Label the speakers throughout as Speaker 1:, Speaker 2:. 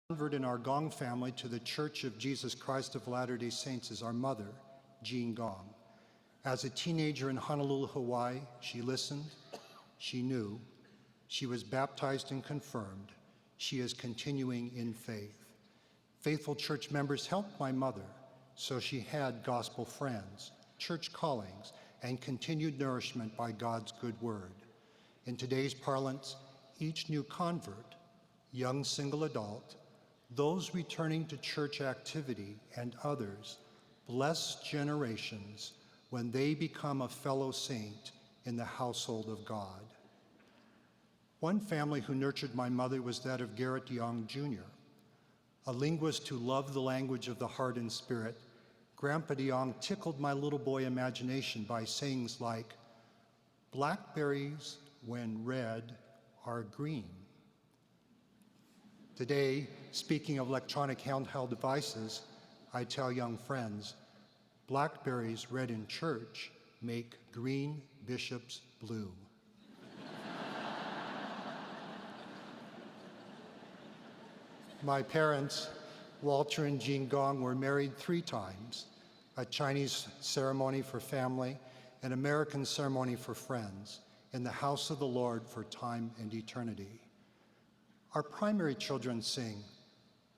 Speaker 1: Convert in our Gong family to the Church of Jesus Christ of Latter-day Saints is our mother, Jean Gong. As a teenager in Honolulu, Hawaii, she listened, she knew, she was baptized and confirmed. She is continuing in faith. Faithful church members helped my mother, so she had gospel friends, church callings, and continued nourishment by God's good word. In today's parlance, each new convert, young single adult, those returning to church activity, and others bless generations when they become a fellow saint in the household of God. One family who nurtured my mother was that of Garrett Young Jr., a linguist who loved the language of the heart and spirit. Grandpa DeYoung tickled my little boy imagination by sayings like, "Blackberries, when red, are green." Today, speaking of electronic handheld devices, I tell young friends, blackberries read in church make green bishops blue. My parents, Walter and Jean Gong, were married 3 times, a Chinese ceremony for family, an American ceremony for friends, in the house of the Lord for time and eternity. Our primary children sing,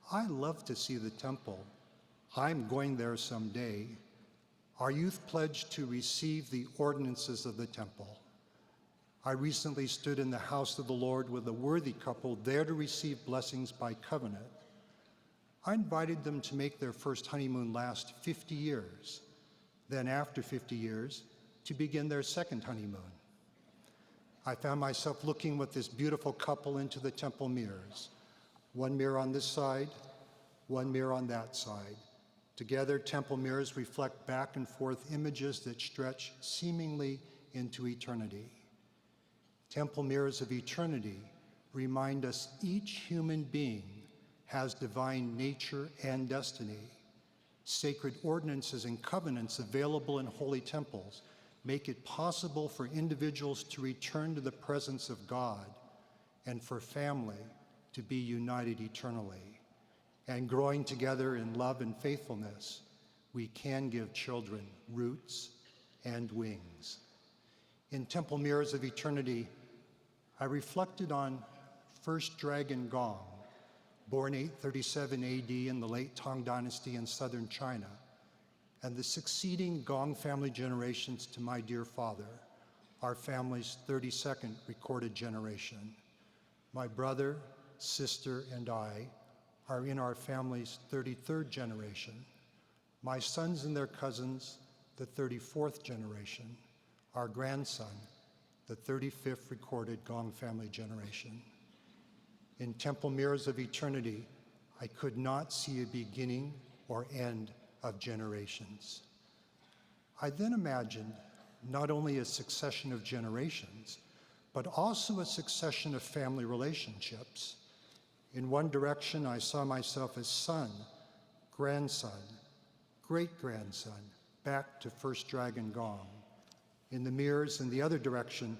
Speaker 1: "I love to see the temple. I'm going there someday." Our youth pledged to receive the ordinances of the temple. I recently stood in the house of the Lord with a worthy couple there to receive blessings by covenant. I invited them to make their first honeymoon last 50 years, then after 50 years, to begin their second honeymoon. I found myself looking with this beautiful couple into the temple mirrors. One mirror on this side, one mirror on that side. Together, temple mirrors reflect back and forth images that stretch seemingly into eternity. Temple mirrors of eternity remind us each human being has divine nature and destiny. Sacred ordinances and covenants available in holy temples make it possible for individuals to return to the presence of God and for family to be united eternally. And growing together in love and faithfulness, we can give children roots and wings. In Temple Mirrors of Eternity, I reflected on First Dragon Gong, born 837 AD in the late Tang Dynasty in southern China, and the succeeding Gong family generations to my dear father, our family's 32nd recorded generation. My brother, sister, and I are in our family's 33rd generation. My sons and their cousins, the 34th generation. Our grandson, the 35th recorded Gong family generation. In Temple Mirrors of Eternity, I could not see a beginning or end of generations. I then imagined not only a succession of generations, but also a succession of family relationships. In one direction, I saw myself as son, grandson, great-grandson, back to First Dragon Gong. In the mirrors in the other direction,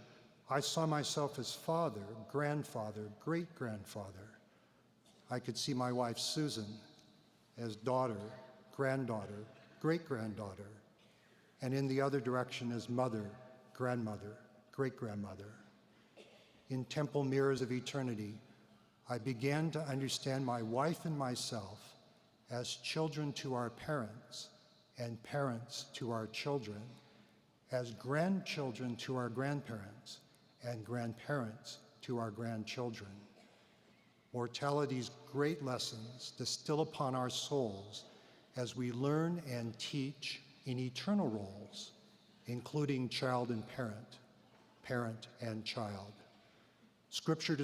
Speaker 1: I saw myself as father, grandfather, great-grandfather. I could see my wife, Susan, as daughter, granddaughter, great-granddaughter, and in the other direction as mother, grandmother, great-grandmother. In Temple Mirrors of Eternity, I began to understand my wife and myself as children to our parents and parents to our children, as grandchildren to our grandparents and grandparents to our grandchildren. Mortality's great lessons distill upon our souls as we learn and teach in eternal roles, including child and parent, parent and child. Scripture